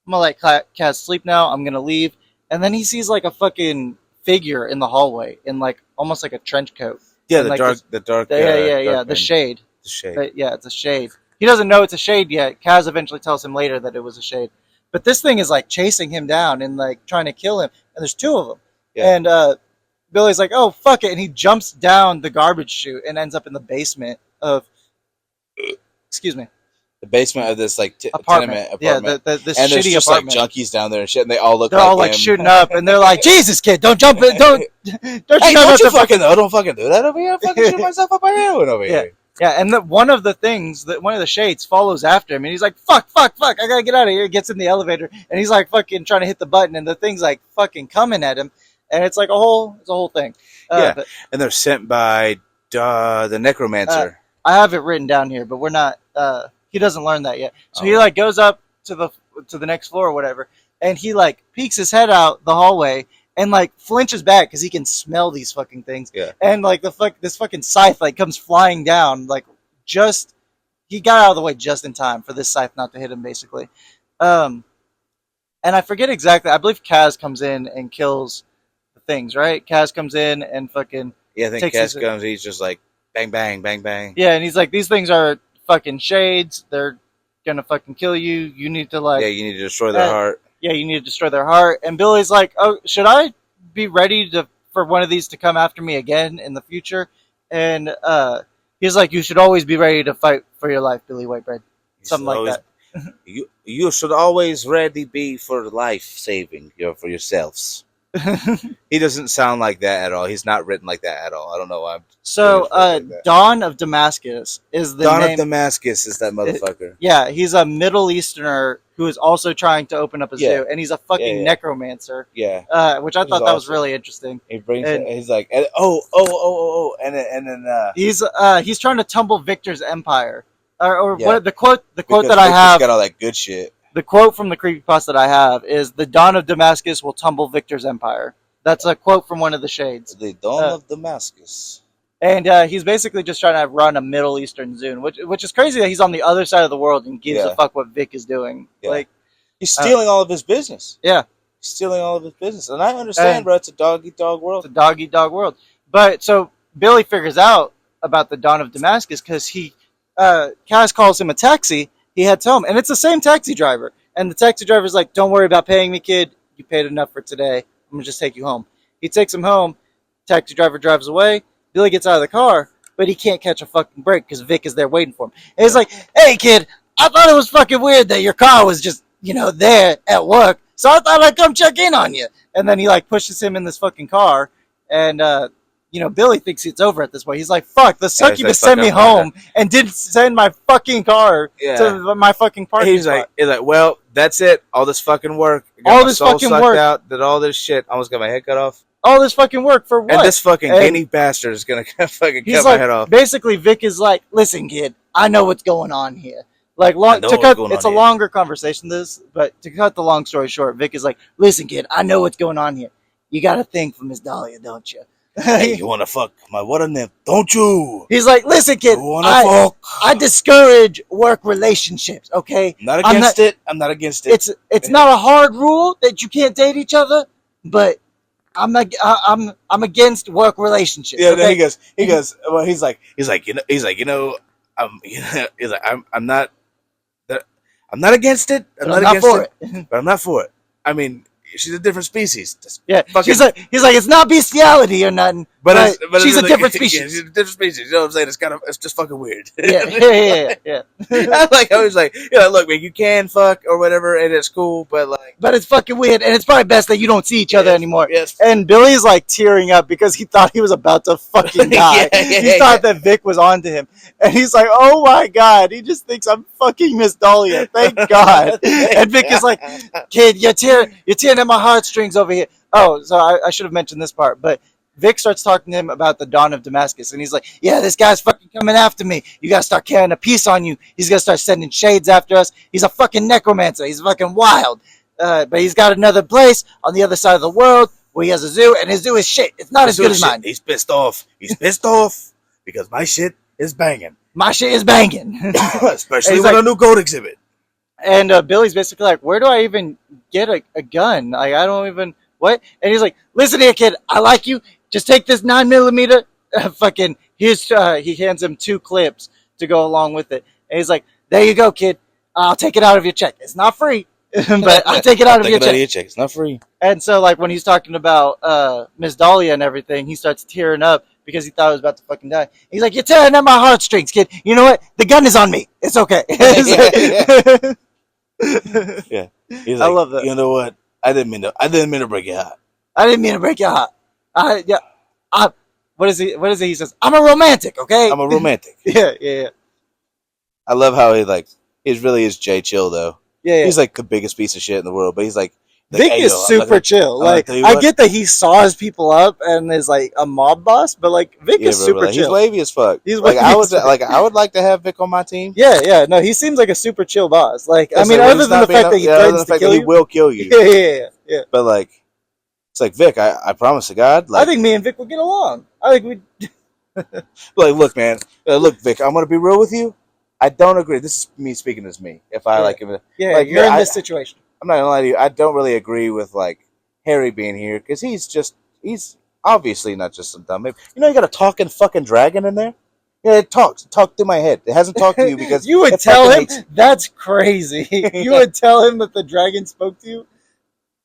let Kaz sleep now. I'm gonna leave." And then he sees like a fucking figure in the hallway in like almost like a trench coat. Yeah, and, the like, dark. The shade. The shade. But, yeah, it's a shade. He doesn't know it's a shade yet. Kaz eventually tells him later that it was a shade. But this thing is like chasing him down and like trying to kill him. And there's two of them. Yeah. And Billy's like, "Oh fuck it," and he jumps down the garbage chute and ends up in the basement of. Excuse me. The basement of this like apartment. Tenement apartment. Yeah, this and shitty there's just apartment. like junkies down there and shit, and they all look. They're all like shooting up, and they're like, "Jesus, kid, don't jump in, don't hey, don't you fucking don't fucking do that over here. I'm fucking shoot myself up my head over here." Yeah, and one of the shades follows after him, and he's like, fuck, I gotta get out of here. He gets in the elevator, and he's like fucking trying to hit the button, and the thing's like fucking coming at him, and it's like a whole thing. And they're sent by the necromancer. I have it written down here, but we're not. He doesn't learn that yet, so he like goes up to the next floor or whatever, and he like peeks his head out the hallway. And like flinches back because he can smell these fucking things. Yeah. And like this fucking scythe like comes flying down. Like he got out of the way just in time for this scythe not to hit him basically. And I forget exactly. I believe Kaz comes in and kills the things. Right? Kaz comes in and fucking. Yeah, I think Kaz comes. He's just like bang bang bang bang. Yeah, and he's like, "These things are fucking shades. They're gonna fucking kill you. You need to like. Yeah, you need to destroy their heart." Yeah, you need to destroy their heart. And Billy's like, "Oh, should I be ready for one of these to come after me again in the future?" And he's like, "You should always be ready to fight for your life, Billy Whitebread." Something like that. You should always ready be for life saving for yourselves. He doesn't sound like that at all. He's not written like that at all. I don't know why. So, Dawn of Damascus is the Dawn name. of Damascus is that motherfucker. Yeah, he's a Middle Easterner who is also trying to open up a zoo, and he's a fucking necromancer. Yeah, which I thought that was really interesting. He brings. He's like, and then he's trying to tumble Victor's empire, what the quote that I have. Got all that good shit. The quote from the creepypasta that I have is, "The Dawn of Damascus will tumble Victor's empire." That's a quote from one of the shades. The Dawn of Damascus. And he's basically just trying to run a Middle Eastern zoo, which is crazy that he's on the other side of the world and gives a fuck what Vic is doing. Yeah. Like he's stealing all of his business. Yeah. He's stealing all of his business. And I understand, bro, it's a dog-eat-dog world. It's a dog-eat-dog world. But so Billy figures out about the Dawn of Damascus because Kaz calls him a taxi. He heads home, and it's the same taxi driver. And the taxi driver's like, "Don't worry about paying me, kid. You paid enough for today. I'm going to just take you home." He takes him home. Taxi driver drives away. Billy gets out of the car, but he can't catch a fucking break because Vic is there waiting for him. And he's like, "Hey, kid, I thought it was fucking weird that your car was just, there at work. So I thought I'd come check in on you." And then he like pushes him in this fucking car. And, Billy thinks it's over at this point. He's like, "Fuck, the succubus sent me home and didn't send my fucking car to my fucking parking spot." He's like, "Well, that's it. All this fucking work. All this fucking work. Out, did all this shit. I almost got my head cut off. All this fucking work for what?" And this fucking guinea bastard is going to fucking cut my head off. Basically, Vic is like, "Listen, kid, I know what's going on here." Like, it's a longer conversation, but to cut the long story short, Vic is like, "Listen, kid, I know what's going on here. You got a thing for Miss Dahlia, don't you?" Hey, you want to fuck my what in there, don't you? He's like, "Listen, kid, I discourage work relationships, okay? I'm not against it. I'm not against it. It's not a hard rule that you can't date each other, but I'm against work relationships." Yeah, okay? then he goes, well, he's like, I'm not against it. I'm not for it, but I'm not for it. I mean, she's a different species. Yeah, he's like, "It's not bestiality or nothing, But but she's a like, different yeah, species. she's a different species. You know what I'm saying? It's just fucking weird. Yeah. I was like, look, man, you can fuck or whatever, and it's cool, but like, But it's fucking weird, and it's probably best that you don't see each other anymore. Yes. And Billy's like tearing up because he thought he was about to fucking die. He thought that Vic was onto him, and he's like, "Oh my god!" He just thinks I'm fucking Miss Dahlia. Thank God. And Vic is like, "Kid, you're tearing at my heartstrings over here." Oh, so I should have mentioned this part, but Vic starts talking to him about the dawn of Damascus, and he's like, "Yeah, this guy's fucking coming after me. You gotta start carrying a piece on you. He's gonna start sending shades after us. He's a fucking necromancer. He's fucking wild. But he's got another place on the other side of the world where he has a zoo, and his zoo is shit. It's not as good as mine. He's pissed off. He's pissed off because my shit is banging. My shit is banging." Especially with a new goat exhibit. And Billy's basically like, "Where do I even get a gun? Like, I don't even, what?" And he's like, "Listen here, kid. I like you. Just take this 9mm. Fucking, here's, he hands him 2 clips to go along with it. And he's like, "There you go, kid. I'll take it out of your check. It's not free, but I'll take it out of your check. It's not free." And so, like, when he's talking about Miss Dahlia and everything, he starts tearing up because he thought he was about to fucking die. He's like, "You're tearing at my heartstrings, kid. You know what? The gun is on me. It's okay." Yeah. He's like, I love that. You know what? I didn't mean to break your heart. I didn't mean to break your heart. What is he? He says, "I'm a romantic, okay? I'm a romantic." Yeah. I love how he really is Jay Chill though. Yeah. He's like the biggest piece of shit in the world, but he's like, Vic is super chill. Like, I get that he saws people up and is like a mob boss, but like Vic is super chill. He's wavy as fuck. He's like I would like to have Vic on my team. Yeah. No, he seems like a super chill boss. Like, I mean, other than the fact that he threatens to kill you, he will kill you. Yeah. But like, it's like, Vic, I promise to God. Like, I think me and Vic will get along. I think we. Like, look, man. Look, Vic, I'm gonna be real with you. I don't agree. This is me speaking as me. If I like him, you're in this situation. I'm not gonna lie to you. I don't really agree with like Harry being here because he's obviously not just some dumb. You know, you got a talking fucking dragon in there. Yeah, it talks through my head. It hasn't talked to you because you would tell him. That's crazy. You would tell him that the dragon spoke to you.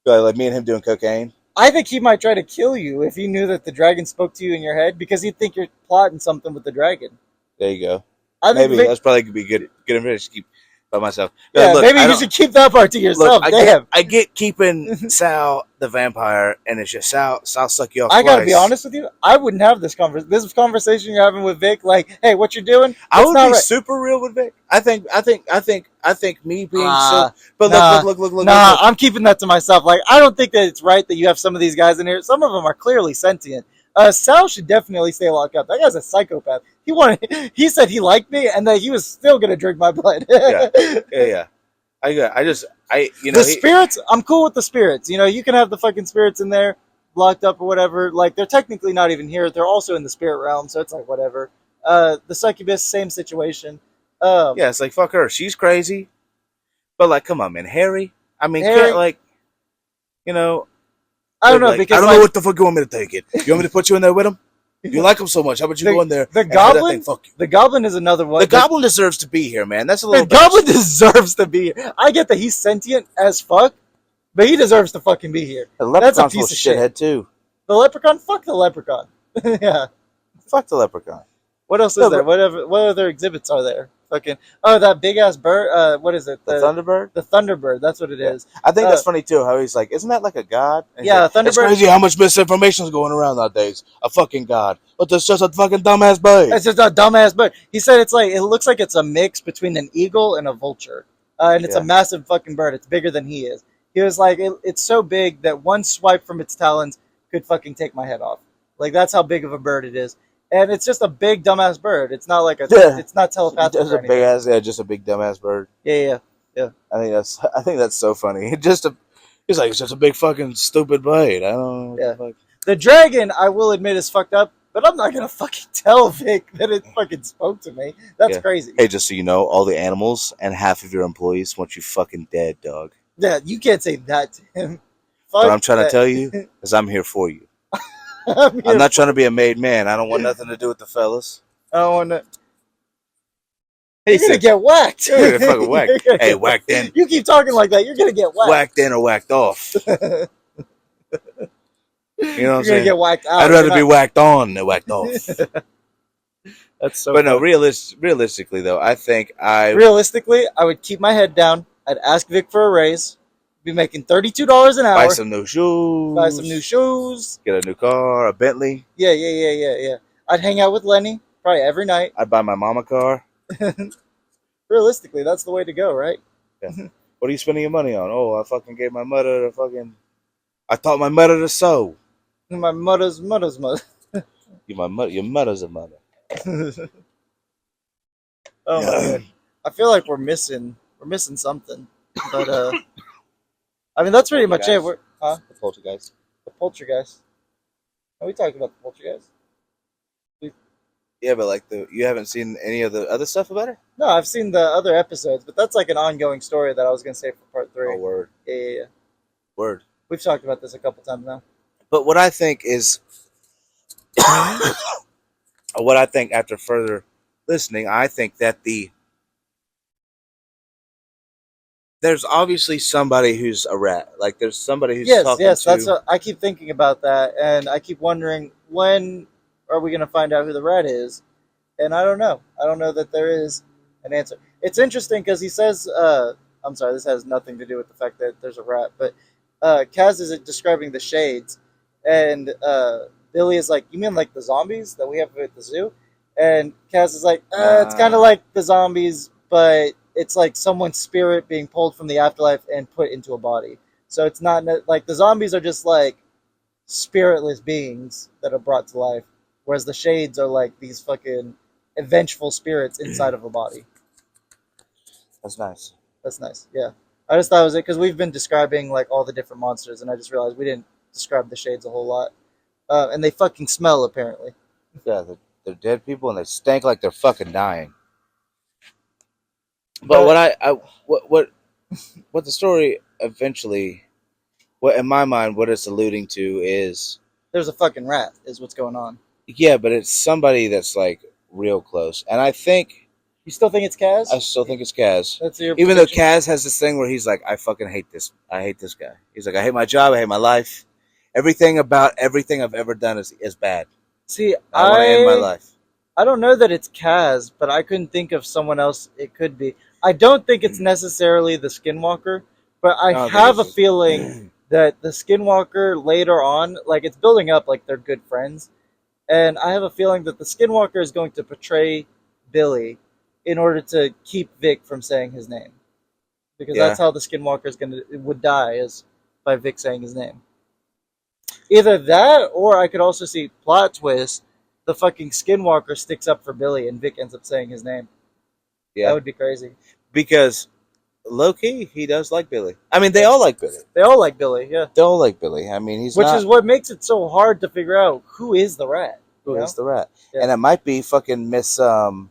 Like me and him doing cocaine. I think he might try to kill you if he knew that the dragon spoke to you in your head because he'd think you're plotting something with the dragon. There you go. Maybe that's probably gonna be good information to keep by myself. Yeah, look, maybe you should keep that part to yourself. Look, I get keeping Sal the vampire, and it's just Sal suck you off. I gotta be honest with you. I wouldn't have this conversation you're having with Vic. Like, hey, what you're doing? I would be super real with Vic. I think me being so. But look. Nah, I'm keeping that to myself. Like, I don't think that it's right that you have some of these guys in here. Some of them are clearly sentient. Sal should definitely stay locked up. That guy's a psychopath. He said he liked me and that he was still gonna drink my blood. Yeah. The spirits, I'm cool with the spirits. You know, you can have the fucking spirits in there locked up or whatever. Like, they're technically not even here. They're also in the spirit realm, so it's like whatever. The succubus, same situation. Yeah, it's like, fuck her. She's crazy. But like, come on, man. Harry? I mean, Harry, can't, like, you know, I don't know, because I don't know what the fuck you want me to take it. You want me to put you in there with him? You like him so much. How about you go in there? The goblin. Fuck you. The goblin is another one. The goblin deserves to be here, man. That's a little. The goblin deserves to be here. I get that he's sentient as fuck, but he deserves to fucking be here. The leprechaun's that's a piece of shithead too. The leprechaun. Fuck the leprechaun. Yeah. Fuck the leprechaun. What else is there? What other exhibits are there? Fucking that big ass bird. What is it? The Thunderbird. The Thunderbird. That's what it is. I think that's funny too. How he's like, isn't that like a god? And yeah, like, Thunderbird. It's crazy how much misinformation is going around nowadays. A fucking god, but it's just a fucking dumbass bird. It's just a dumbass bird. He said it looks like it's a mix between an eagle and a vulture, and it's a massive fucking bird. It's bigger than he is. He was like, it's so big that one swipe from its talons could fucking take my head off. Like, that's how big of a bird it is. And it's just a big dumbass bird. It's not like it's not telepathic. Just a big ass, just a big dumbass bird. Yeah. I think that's so funny. He's like, it's just a big fucking stupid bird. I don't know. Yeah. The dragon, I will admit, is fucked up, but I'm not gonna fucking tell Vic that it fucking spoke to me. That's crazy. Hey, just so you know, all the animals and half of your employees want you fucking dead, dog. Yeah, you can't say that to him. What I'm trying to tell you is I'm here for you. I'm not trying to be a made man. I don't want nothing to do with the fellas. I don't want to. You're going to get whacked. You're going to fucking whack. Hey, whacked in. You keep talking like that, you're going to get whacked. Whacked in or whacked off. You know what I'm You're saying? gonna get whacked out. I'd rather be whacked on than whacked off. That's so. But no, funny. realistically though, I think Realistically, I would keep my head down. I'd ask Vic for a raise. Be making $32 an hour. buy some new shoes. Buy some new shoes. Get a new car, a Bentley. Yeah. I'd hang out with Lenny probably every night. I'd buy my mom a car. Realistically, that's the way to go, right? Yeah. What are you spending your money on? Oh, I fucking gave my mother I taught my mother to sew. My mother's mother. Your mother's a mother. Oh my god. I feel like we're missing something. But I mean that's pretty much it. We're The poltergeist. the poltergeist. Are we talking about the poltergeist? Yeah, but like you haven't seen any of the other stuff about it? No, I've seen the other episodes, but that's like an ongoing story that I was gonna say for part 3. Oh, word. Yeah. Word. We've talked about this a couple times now. But what I think is what I think after further listening, I think that there's obviously somebody who's a rat. Like there's somebody who's talking Yes, to. that's what I keep thinking about that, and I keep wondering when are we gonna find out who the rat is? And I don't know. I don't know that there is an answer. It's interesting because he says, I'm sorry, this has nothing to do with the fact that there's a rat, but Kaz is describing the shades, and Billy is like, you mean like the zombies that we have at the zoo? And Kaz is like, it's kind of like the zombies, but it's like someone's spirit being pulled from the afterlife and put into a body. So it's not like the zombies are just like spiritless beings that are brought to life, whereas the shades are like these fucking vengeful spirits inside of a body. That's nice. That's nice. Yeah. I just thought it was it because we've been describing like all the different monsters, and I just realized we didn't describe the shades a whole lot. And they fucking smell, apparently. Yeah, they're dead people and they stank like they're fucking dying. But what the story eventually, what in my mind, what it's alluding to is there's a fucking rat, is what's going on. Yeah, but it's somebody that's like real close, and I think. You still think it's Kaz? I still think it's Kaz. That's your Even though Kaz has this thing where he's like, I fucking hate this. I hate this guy. He's like, I hate my job. I hate my life. Everything about everything I've ever done is bad. See, I want to end my life. I don't know that it's Kaz, but I couldn't think of someone else it could be. I don't think it's necessarily the Skinwalker, but I have a feeling that the Skinwalker later on, like it's building up like they're good friends, and I have a feeling that the Skinwalker is going to portray Billy in order to keep Vic from saying his name, because that's how the Skinwalker would die, is by Vic saying his name. Either that, or I could also see plot twist: the fucking Skinwalker sticks up for Billy, and Vic ends up saying his name. Yeah, that would be crazy. Because low key, he does like Billy. I mean, they all like Billy. They all like Billy. Yeah, they all like Billy. I mean, which is what makes it so hard to figure out who is the rat. Who is the rat? Yeah. And it might be fucking Miss Dahlia?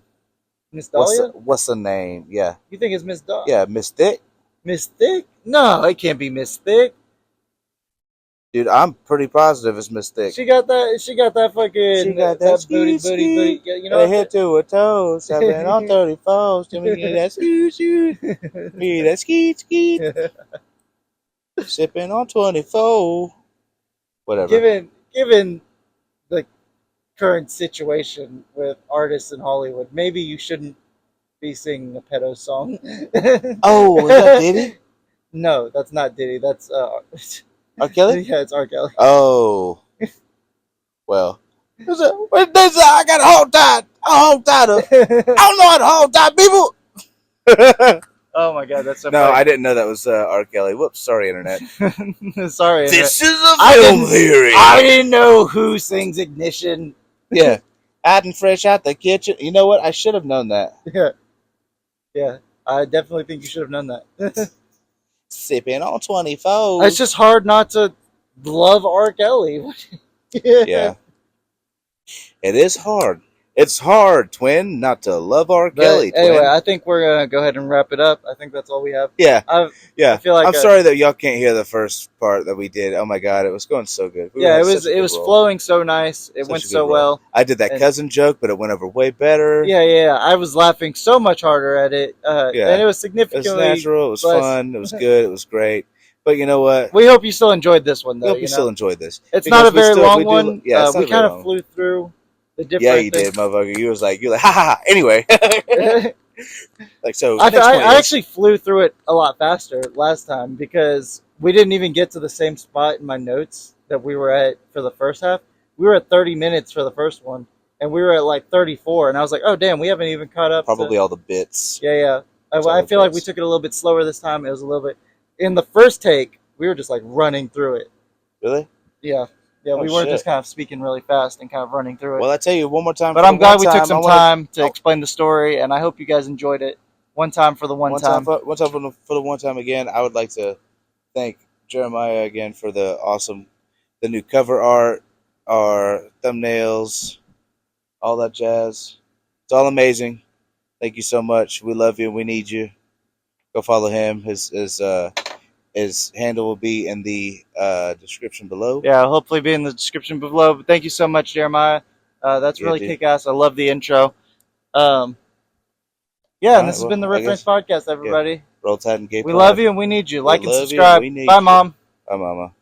What's the name? Yeah. You think it's Miss Dahlia? Yeah, Miss Thick. Miss Thick? No, it can't be Miss Thick. Dude, I'm pretty positive it's Miss Thick. She got that fucking. She got that booty. You know, head to a toe, 7 on 34. Give me that skeet. Me that skeet. Sipping on 24. Whatever. Given the current situation with artists in Hollywood, maybe you shouldn't be singing a pedo song. Oh, is that Diddy? No, that's not Diddy. That's R. Kelly? Yeah, it's R. Kelly. Oh. Well. I got a hold tight. I don't know how to hold tight, people. Oh my god, that's so No, funny. I didn't know that was R. Kelly. Whoops, sorry, Internet. Sorry, This is a film theory. I didn't know who sings Ignition. Yeah. Hot and fresh out the kitchen. You know what? I should have known that. Yeah. I definitely think you should have known that. Sipping on 24. It's just hard not to love R. Kelly. Yeah. It is hard. It's hard, twin, not to love R. Kelly, twin. Anyway, I think we're going to go ahead and wrap it up. I think that's all we have. Yeah. I feel like I'm sorry that y'all can't hear the first part that we did. Oh my god, it was going so good. It was flowing so nice. It went so well. I did that cousin joke, but it went over way better. Yeah. I was laughing so much harder at it. And it was significantly It was natural. It was fun. It was good. It was great. But you know what? We hope you still enjoyed this one, We though. hope you still enjoyed this. It's Because not a we very still- long we do- one. yeah, it's not we very kind of long. flew through the different Yeah, you things. did, motherfucker. You're like, ha ha ha. Anyway, like so. Next point I is, actually flew through it a lot faster last time because we didn't even get to the same spot in my notes that we were at for the first half. We were at 30 minutes for the first one, and we were at like 34, and I was like, oh damn, we haven't even caught up. probably all the bits. Yeah. I feel like we took it a little bit slower this time. It was a little bit in the first take. We were just like running through it. Really? Yeah. Oh, We weren't shit. just kind of speaking really fast and kind of running through it. Well, I tell you one more time. But I'm glad we took some time to explain the story, and I hope you guys enjoyed it. One time for the one time. For the one time again. I would like to thank Jeremiah again for the new cover art, our thumbnails, all that jazz. It's all amazing. Thank you so much. We love you. We need you. Go follow him. His handle will be in the description below. Yeah, hopefully be in the description below. But thank you so much, Jeremiah. That's really kick-ass. I love the intro. And this has been the Reference Podcast, everybody. Roll Tide and Gay We love you and we need you. Like and love you, subscribe. we need Bye, you. Mom. Bye, Mama.